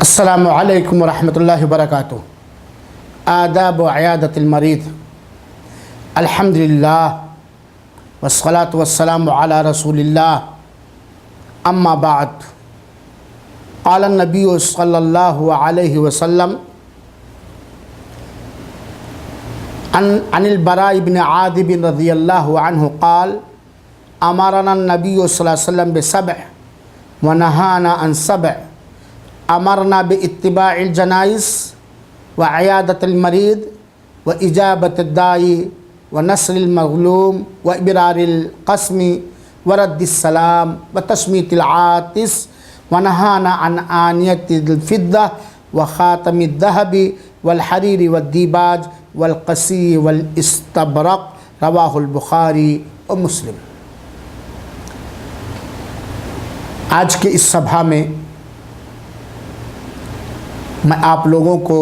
अस्सलामु अलैकुम वरहमतुल्लाहि वबरकातुहू। आदाब व अयादतिल मरीद। अल्हम्दुलिल्लाह वस्सलातु वस्सलामु अला रसूलिल्लाह। अम्मा बाद। क़ाल नबी सल्लल्लाहु अलैहि वसल्लम अनिल बरा इब्न आदिब रज़ियल्लाहु अन्हु क़ाल अमरना नबी सल्लल्लाहु अलैहि वसल्लम बिसब्अ व नहाना अन सब्अ। अमरना बिइत्तिबाइल जनाइज़ व अयादतिल मरीद व इजाबतिद दाई व नस्रिल मज़लूम व इबरारिल क़स्मी व रद्दिस सलाम व तस्मीतिल आतिस व नहाना अन आनियतिल फ़िद्दा व ख़ातमिद दहबी वल हरीरी व दीबाज वल क़सी वल इस्तबरक़। रवाहुल बुखारी व मुस्लिम। आज के इस सभा में मैं आप लोगों को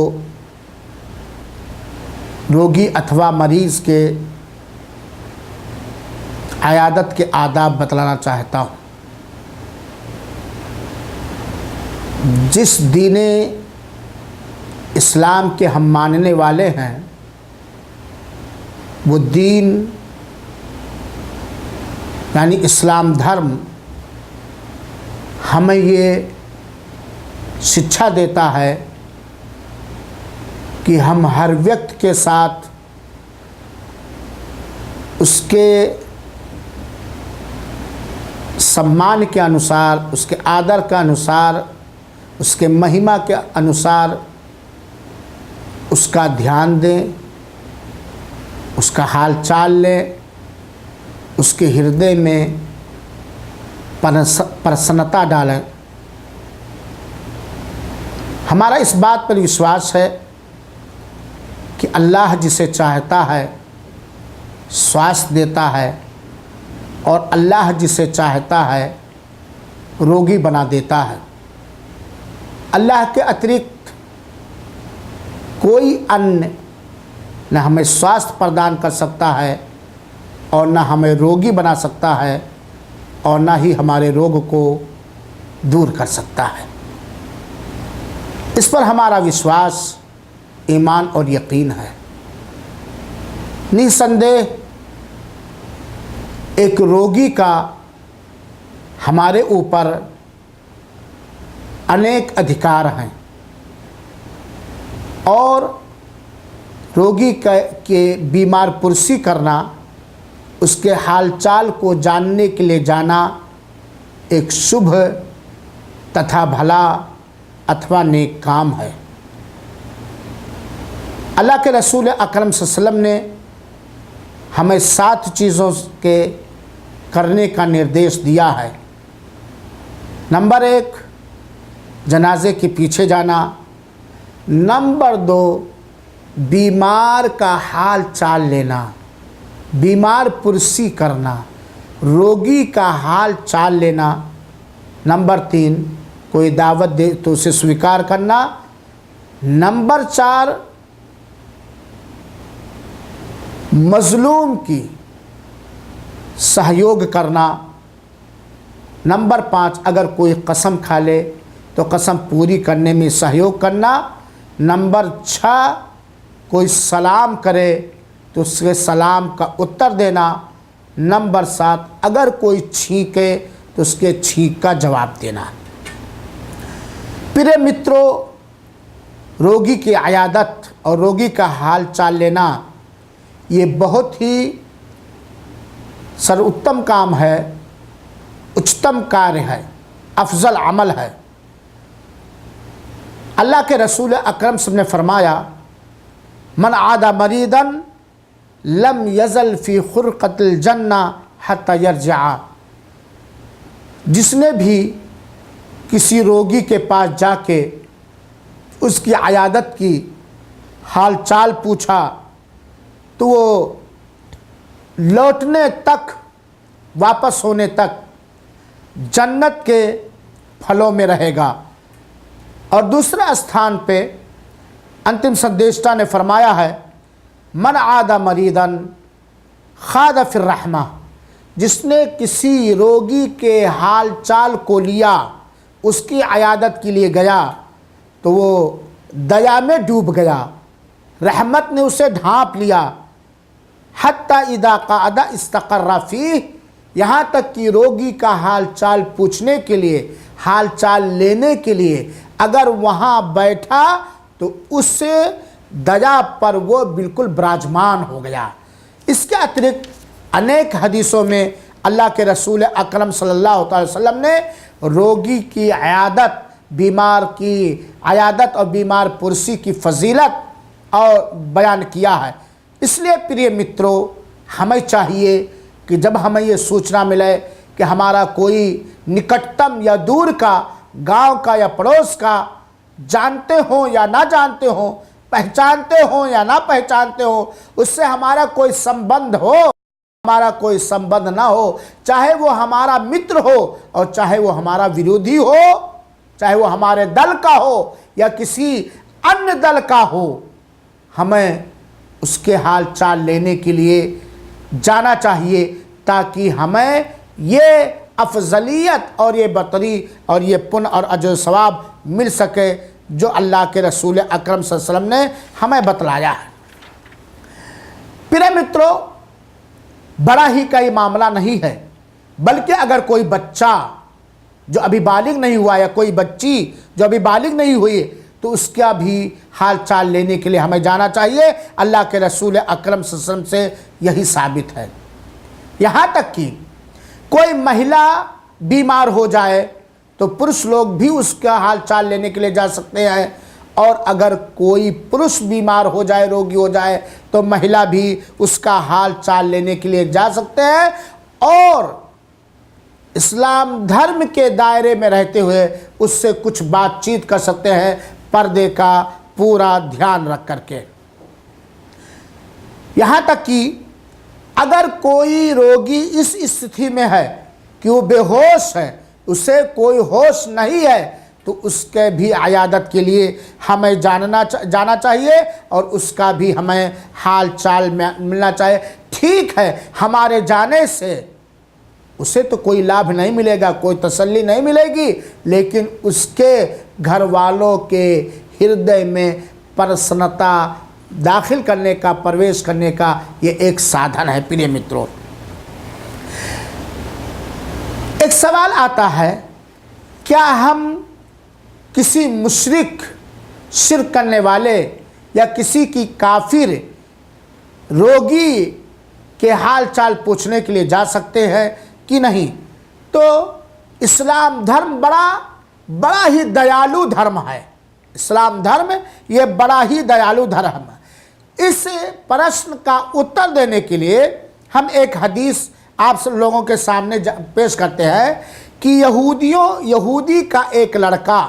रोगी अथवा मरीज़ के अयादत के आदाब बतलाना चाहता हूँ। जिस दीने इस्लाम के हम मानने वाले हैं वो दीन यानी इस्लाम धर्म हमें ये शिक्षा देता है कि हम हर व्यक्ति के साथ उसके सम्मान के अनुसार, उसके आदर के अनुसार, उसके महिमा के अनुसार उसका ध्यान दें, उसका हाल चाल लें, उसके हृदय में प्रसन्नता डालें। हमारा इस बात पर विश्वास है कि अल्लाह जिसे चाहता है स्वास्थ्य देता है और अल्लाह जिसे चाहता है रोगी बना देता है। अल्लाह के अतिरिक्त कोई अन्य न हमें स्वास्थ्य प्रदान कर सकता है और न हमें रोगी बना सकता है और न ही हमारे रोग को दूर कर सकता है। इस पर हमारा विश्वास, ईमान और यकीन है। निसंदेह एक रोगी का हमारे ऊपर अनेक अधिकार हैं और रोगी के बीमार पुरसी करना, उसके हालचाल को जानने के लिए जाना एक शुभ तथा भला अथवा नेक काम है। अल्लाह के रसूल अकरम सल्लल्लाहु अलैहि वसल्लम ने हमें 7 चीज़ों के करने का निर्देश दिया है। नंबर 1 जनाजे के पीछे जाना। नंबर 2 बीमार का हाल चाल लेना, बीमार पुरसी करना, रोगी का हाल चाल लेना। नंबर 3 कोई दावत दे तो उसे स्वीकार करना। नंबर 4 मज़लूम की सहयोग करना। नंबर 5 अगर कोई कसम खा ले तो कसम पूरी करने में सहयोग करना। नंबर 6 कोई सलाम करे तो उसके सलाम का उत्तर देना। नंबर 7 अगर कोई छींके तो उसके छींक का जवाब देना। प्रिय मित्रों, रोगी की अयादत और रोगी का हाल चाल लेना ये बहुत ही सर्वोत्तम काम है, उच्चतम कार्य है, अफजल अमल है। अल्लाह के रसूल अकरम सल्लल्लाहु अलैहि वसल्लम ने फरमाया मन आदा मरीदन लम यज़ल फ़ी खुरक़तिल जन्ना हत्ता यरजा। जिसने भी किसी रोगी के पास जाके उसकी अयादत की, हाल चाल पूछा तो वो लौटने तक, वापस होने तक जन्नत के फलों में रहेगा। और दूसरे स्थान पे अंतिम संदेशता ने फरमाया है, मन आदा मरीदन खादा फिर रहमा, जिसने किसी रोगी के हाल चाल को लिया, उसकी अयादत के लिए गया, तो वो दया में डूब गया, रहमत ने उसे ढांप लिया। हत्ता इदा कादा इस्तक़र्रा फीह, यहाँ तक कि रोगी का हाल चाल पूछने के लिए, हाल चाल लेने के लिए अगर वहाँ बैठा तो उससे दया पर वो बिल्कुल विराजमान हो गया। इसके अतिरिक्त अनेक हदीसों में अल्लाह के रसूल अकरम सल्लल्लाहु अलैहि वसल्लम ने रोगी की अयादत, बीमार की अयादत और बीमार पुरसी की फजीलत और बयान किया है। इसलिए प्रिय मित्रों, हमें चाहिए कि जब हमें ये सूचना मिले कि हमारा कोई निकटतम या दूर का, गांव का या पड़ोस का, जानते हो या ना जानते हो, पहचानते हो या ना पहचानते हो, उससे हमारा कोई संबंध हो, हमारा कोई संबंध ना हो, चाहे वो हमारा मित्र हो और चाहे वो हमारा विरोधी हो, चाहे वो हमारे दल का हो या किसी अन्य दल का हो, हमें उसके हाल चाल लेने के लिए जाना चाहिए, ताकि हमें ये अफजलियत और ये बतरी और ये पुण्य और अजर सवाब मिल सके जो अल्लाह के रसूल अकरम सल्लल्लाहु अलैहि वसल्लम ने हमें बतलाया है। प्रिय मित्रों, बड़ा ही का ये मामला नहीं है, बल्कि अगर कोई बच्चा जो अभी बालिग नहीं हुआ या कोई बच्ची जो अभी बालिग नहीं हुई, तो उसका भी हाल चाल लेने के लिए हमें जाना चाहिए। अल्लाह के रसूल अकरम सल्लल्लाहु अलैहि वसल्लम से यही साबित है। यहाँ तक कि कोई महिला बीमार हो जाए तो पुरुष लोग भी उसका हाल चाल लेने के लिए जा सकते हैं, और अगर कोई पुरुष बीमार हो जाए, रोगी हो जाए, तो महिला भी उसका हाल चाल लेने के लिए जा सकते हैं, और इस्लाम धर्म के दायरे में रहते हुए उससे कुछ बातचीत कर सकते हैं, पर्दे का पूरा ध्यान रख करके। यहाँ तक कि अगर कोई रोगी इस स्थिति में है कि वो बेहोश है, उसे कोई होश नहीं है, तो उसके भी अयादत के लिए हमें जाना चाहिए और उसका भी हमें हाल चाल मिलना चाहिए। ठीक है, हमारे जाने से उसे तो कोई लाभ नहीं मिलेगा, कोई तसल्ली नहीं मिलेगी, लेकिन उसके घर वालों के हृदय में प्रसन्नता दाखिल करने का, प्रवेश करने का ये एक साधन है। प्रिय मित्रों, एक सवाल आता है, क्या हम किसी मुशरिक, शिर्क करने वाले या किसी की काफिर रोगी के हाल चाल पूछने के लिए जा सकते हैं कि नहीं? तो इस्लाम धर्म बड़ा ही दयालु धर्म है। इस्लाम धर्म ये बड़ा ही दयालु धर्म है। इस प्रश्न का उत्तर देने के लिए हम एक हदीस आप सब लोगों के सामने पेश करते हैं कि यहूदी का एक लड़का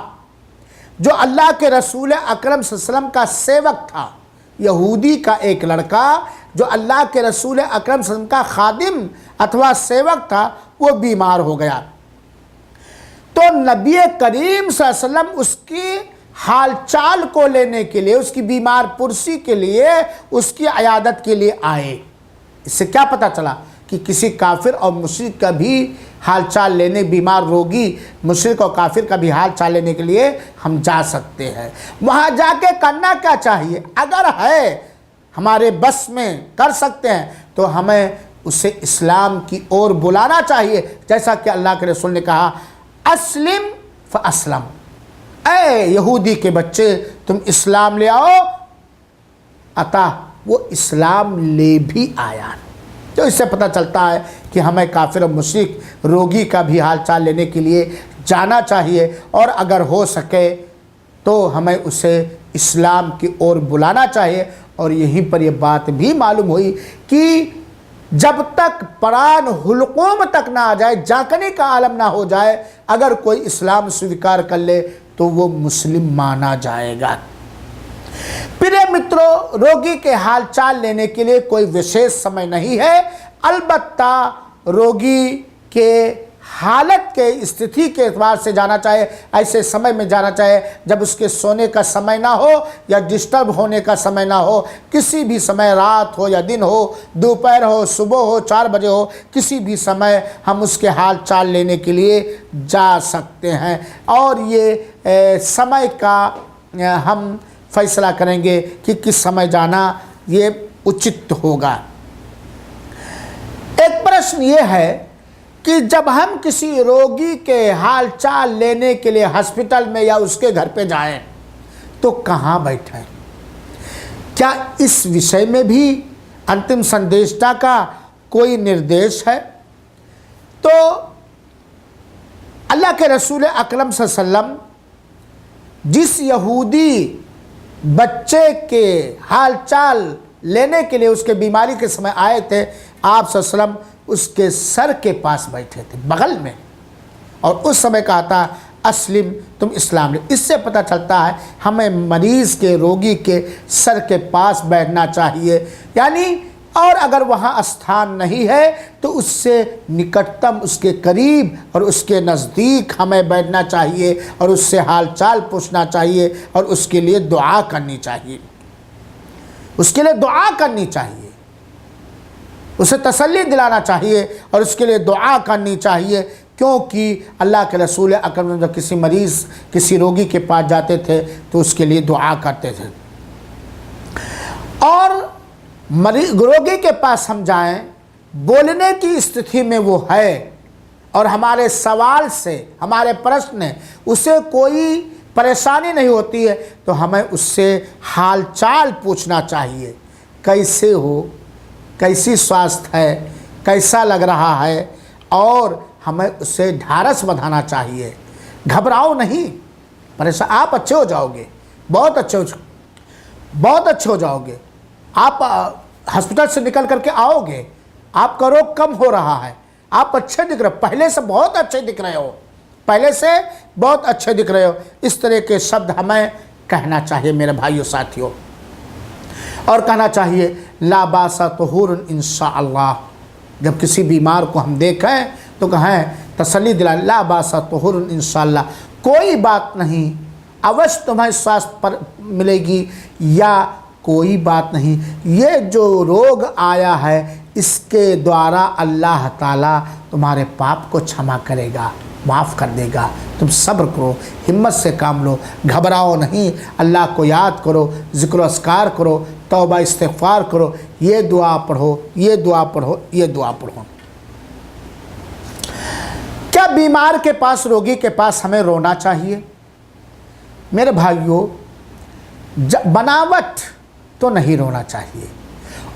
जो अल्लाह के रसूल अकरम सल्लल्लाहु अलैहि वसल्लम का सेवक था, यहूदी का एक लड़का जो अल्लाह के रसूल अकरम सल्लल्लाहु अलैहि वसल्लम का खादिम अथवा सेवक था, वो बीमार हो गया। तो नबी करीम सल्लल्लाहु अलैहि वसल्लम उसकी हाल चाल को लेने के लिए, उसकी बीमार पुरसी के लिए, उसकी अयादत के लिए आए। इससे क्या पता चला कि किसी काफिर और मुशरिक का भी हाल चाल लेने, बीमार रोगी मुशरिक और काफिर का भी हाल चाल लेने के लिए हम जा सकते हैं। वहाँ जाके करना क्या चाहिए? अगर है हमारे बस में कर सकते हैं तो हमें उसे इस्लाम की ओर बुलाना चाहिए, जैसा कि अल्लाह के रसूल ने कहा, अस्लिम फ अस्लम, ऐ यहूदी के बच्चे तुम इस्लाम ले आओ। अतः वो इस्लाम ले भी आया। तो इससे पता चलता है कि हमें काफिर और मुशरिक रोगी का भी हाल चाल लेने के लिए जाना चाहिए, और अगर हो सके तो हमें उसे इस्लाम की ओर बुलाना चाहिए। और यहीं पर यह बात भी मालूम हुई कि जब तक प्राण हुलकूम तक ना आ जाए, जाकने का आलम ना हो जाए, अगर कोई इस्लाम स्वीकार कर ले तो वो मुस्लिम माना जाएगा। प्रिय मित्रों, रोगी के हाल चाल लेने के लिए कोई विशेष समय नहीं है। अलबत्ता रोगी के हालत के स्थिति के एतबार से जाना चाहिए, ऐसे समय में जाना चाहिए जब उसके सोने का समय ना हो या डिस्टर्ब होने का समय ना हो। किसी भी समय, रात हो या दिन हो, दोपहर हो, सुबह हो, 4 बजे हो, किसी भी समय हम उसके हाल चाल लेने के लिए जा सकते हैं। और ये समय का हम फैसला करेंगे कि किस समय जाना ये उचित होगा। एक प्रश्न ये है कि जब हम किसी रोगी के हाल चाल लेने के लिए हॉस्पिटल में या उसके घर पे जाएं तो कहाँ बैठें? क्या इस विषय में भी अंतिम संदेशता का कोई निर्देश है? तो अल्लाह के रसूल अकरम सल्लल्लाहु अलैहि वसल्लम जिस यहूदी बच्चे के हाल चाल लेने के लिए उसके बीमारी के समय आए थे, आप सल्लल्लाहु अलैहि वसल्लम उसके सर के पास बैठे थे, बगल में, और उस समय कहा था अस्लिम, तुम इस्लाम ले। इससे पता चलता है हमें मरीज़ के, रोगी के सर के पास बैठना चाहिए। यानी और अगर वहाँ स्थान नहीं है तो उससे निकटतम, उसके करीब और उसके नज़दीक हमें बैठना चाहिए और उससे हाल चाल पूछना चाहिए और उसके लिए दुआ करनी चाहिए, उसके लिए दुआ करनी चाहिए, उसे तसल्ली दिलाना चाहिए और उसके लिए दुआ करनी चाहिए। क्योंकि अल्लाह के रसूल अकरम जब किसी मरीज़, किसी रोगी के पास जाते थे तो उसके लिए दुआ करते थे। और रोगी के पास हम जाएं, बोलने की स्थिति में वो है और हमारे सवाल से, हमारे प्रश्न उसे कोई परेशानी नहीं होती है, तो हमें उससे हाल चाल पूछना चाहिए। कैसे हो, कैसी स्वास्थ्य है, कैसा लग रहा है, और हमें उससे ढारस बंधाना चाहिए। घबराओ नहीं, परेशान, आप अच्छे हो जाओगे, बहुत अच्छे हो जाओगे। आप हॉस्पिटल से निकल करके आओगे, आपका रोग कम हो रहा है, आप अच्छे दिख रहे हो, पहले से बहुत अच्छे दिख रहे हो, पहले से बहुत अच्छे दिख रहे हो। इस तरह के शब्द हमें कहना चाहिए मेरे भाइयों साथियों। और कहना चाहिए ला बासा तहुरुन इंशाअल्लाह। जब किसी बीमार को हम देखें तो कहें, तसल्ली दिला, ला बासा तहुरुन इंशाअल्लाह, कोई बात नहीं, अवश्य तुम्हें स्वास्थ्य पर मिलेगी, या कोई बात नहीं, ये जो रोग आया है इसके द्वारा अल्लाह ताला तुम्हारे पाप को क्षमा करेगा, माफ़ कर देगा। तुम सब्र करो, हिम्मत से काम लो, घबराओ नहीं, अल्लाह को याद करो, ज़िक्र अस्कार करो, तौबा इस्तिग़फ़ार करो, ये दुआ पढ़ो, ये दुआ पढ़ो, ये दुआ पढ़ो। क्या बीमार के पास, रोगी के पास हमें रोना चाहिए? मेरे भाइयों, बनावट तो नहीं रोना चाहिए,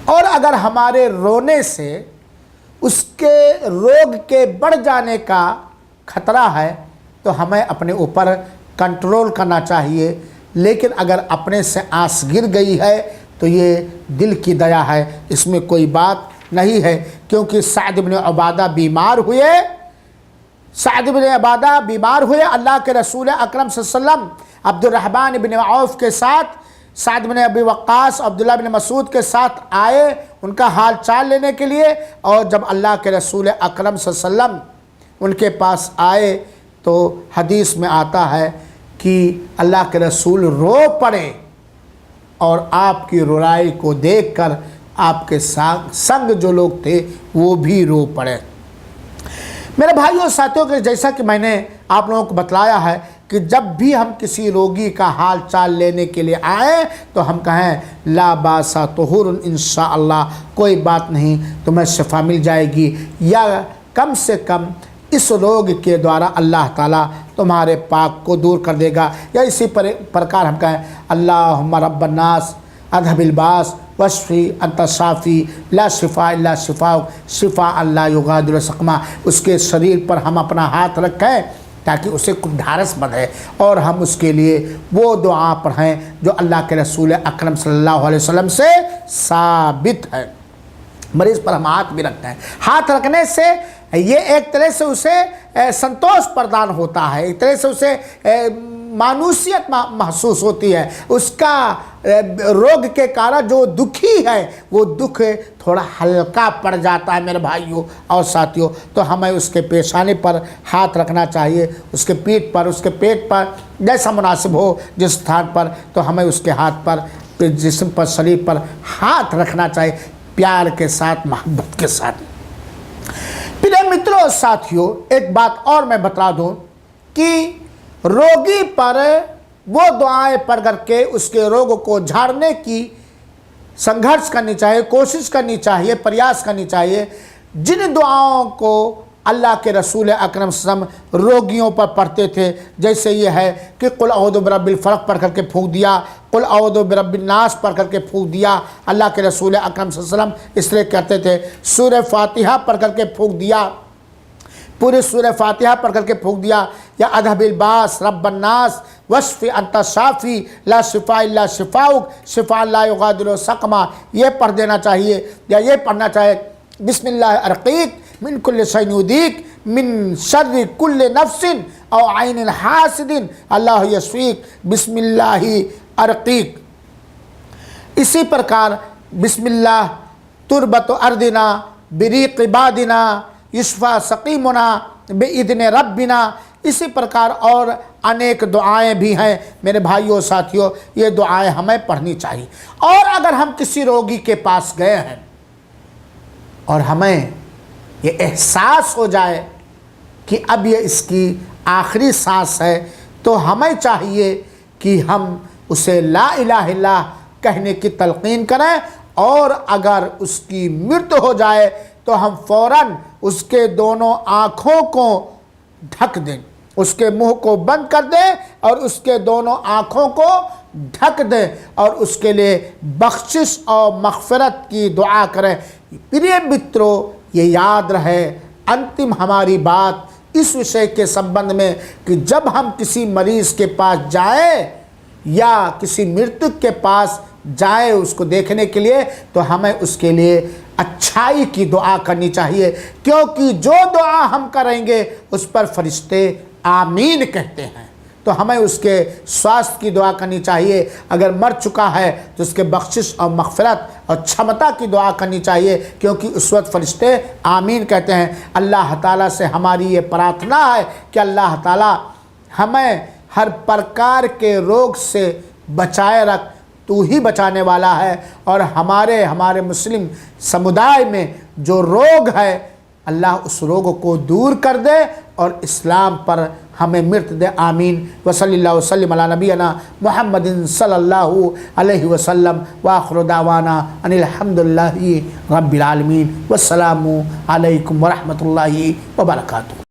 और अगर हमारे रोने से उसके रोग के बढ़ जाने का खतरा है तो हमें अपने ऊपर कंट्रोल करना चाहिए। लेकिन अगर अपने से आस गिर गई है तो ये दिल की दया है, इसमें कोई बात नहीं है। क्योंकि साद इब्न उबादा बीमार हुए, अल्लाह के रसूल अकरम सल्लल्लाहु अलैहि वसल्लम अब्दुर्रहमान इब्न औफ के साथ, साद बिन अबी वक्कास, अब्दुल्लाह बिन मसूद के साथ आए उनका हाल चाल लेने के लिए। और जब अल्लाह के रसूल अकरम सल्लल्लाहु अलैहि वसल्लम उनके पास आए तो हदीस में आता है कि अल्लाह के रसूल रो पड़े और आपकी रुराई को देखकर आपके संग जो लोग थे वो भी रो पड़े। मेरे भाइयों साथियों के, जैसा कि मैंने आप लोगों को बतलाया है कि जब भी हम किसी रोगी का हाल चाल लेने के लिए आए तो हम कहें ला बासा तहुरुन इंशाअल्लाह, कोई बात नहीं, तुम्हें शिफा मिल जाएगी, या कम से कम इस रोग के द्वारा अल्लाह ताला तुम्हारे पाप को दूर कर देगा। या इसी प्रकार हम कहें अल्लाहुम्मा रब्बन नास अज़हिबिल बास वश्फी अंत शाफ़ी ला शिफा इल्ला शिफाउक शिफा अल्ला युगादिरु सकमा। उसके शरीर पर हम अपना हाथ रखें ताकि उसे कुछ ढारस बंधे और हम उसके लिए वो दुआ पढ़ें जो अल्लाह के रसूल अकरम सल्लल्लाहु अलैहि वसल्लम से साबित है। मरीज़ पर हम हाथ भी रखते हैं, हाथ रखने से ये एक तरह से उसे संतोष प्रदान होता है, एक तरह से उसे मानूसियत महसूस होती है, उसका रोग के कारण जो दुखी है वो दुख थोड़ा हल्का पड़ जाता है मेरे भाइयों और साथियों। तो हमें उसके पेशानी पर हाथ रखना चाहिए, उसके पीठ पर, उसके पेट पर, जैसा मुनासिब हो जिस स्थान पर, तो हमें उसके हाथ पर, जिस्म पर, शरीर पर हाथ रखना चाहिए प्यार के साथ, मोहब्बत के साथ। प्रिय मित्रों और साथियों, एक बात और मैं बता दूं कि रोगी पर वो दुआएं पढ़ करके उसके रोग को झाड़ने की संघर्ष करनी चाहिए, कोशिश करनी चाहिए, प्रयास करनी चाहिए, जिन दुआओं को अल्लाह के रसूल अकरम सल्लल्लाहु अलैहि वसल्लम रोगियों पर पढ़ते थे। जैसे ये है कि कुल औदु बिरब्बिल फलक पढ़ करके फूंक दिया, कुल औदु बिरब्बिन नास पढ़ करके फूंक दिया। अल्लाह के रसूल अकरम सल्लल्लाहु अलैहि वसल्लम इसलिए कहते थे सूरह फातिहा पढ़ करके फूंक दिया, पूरे सूरह फातिहा पढ़ करके फूंक दिया। या अदहबिल बास रब्बन नास वशफी अंता शाफी ला शिफा इल्ला शिफाउक शिफा ला युगादिरु सकमा, ये पढ़ देना चाहिए। या ये पढ़ना चाहिए बिस्मिल्लाह अर्कीक मिन कुल्li शैइन युदीक मिन शर्रि कुल्li नफ्सिन औ आइनिन हासिदिन अल्लाह यशफीक बिस्मिल्लाहि अर्कीक। इसी प्रकार बिस्मिल्लाह तुरबत अर्दिना बिरीक़ इबादिना युशफा सकीमुना बेइज़्नि रब्बिना। इसी प्रकार और अनेक दुआएं भी हैं मेरे भाइयों साथियों, ये दुआएं हमें पढ़नी चाहिए। और अगर हम किसी रोगी के पास गए हैं और हमें ये एहसास हो जाए कि अब ये इसकी आखिरी सांस है, तो हमें चाहिए कि हम उसे ला इलाहा इल्लल्लाह कहने की तलकीन करें। और अगर उसकी मृत्यु हो जाए तो हम फ़ौरन उसके दोनों आँखों को ढक दें, उसके मुंह को बंद कर दें और उसके दोनों आँखों को ढक दें और उसके लिए बख्शिश और मग़फ़िरत की दुआ करें। प्रिय मित्रों, ये याद रहे अंतिम हमारी बात इस विषय के संबंध में कि जब हम किसी मरीज़ के पास जाएं या किसी मृतक के पास जाए उसको देखने के लिए, तो हमें उसके लिए अच्छाई की दुआ करनी चाहिए, क्योंकि जो दुआ हम करेंगे उस पर फरिश्ते आमीन कहते हैं। तो हमें उसके स्वास्थ्य की दुआ करनी चाहिए। अगर मर चुका है तो उसके बख्शिश और मग़फ़िरत और क्षमता की दुआ करनी चाहिए, क्योंकि उस वक्त फरिश्ते आमीन कहते हैं। अल्लाह ताला से हमारी ये प्रार्थना है कि अल्लाह ताला हमें हर प्रकार के रोग से बचाए रख, तू ही बचाने वाला है। और हमारे मुस्लिम समुदाय में जो रोग है अल्लाह उस रोग को दूर कर दे और इस्लाम पर हमें मृत्यु दे। आमीन। वसल्लल्लाहु वसल्लम अला नबीना मुहम्मदिन सल्लल्लाहु अलैहि वसल्लम व आखिरु दावाना अनिल हम्दुलिल्लाहि रब्बिल आलमीन। वस्सलामु अलैकुम व रहमतुल्लाहि व बरकातुहू।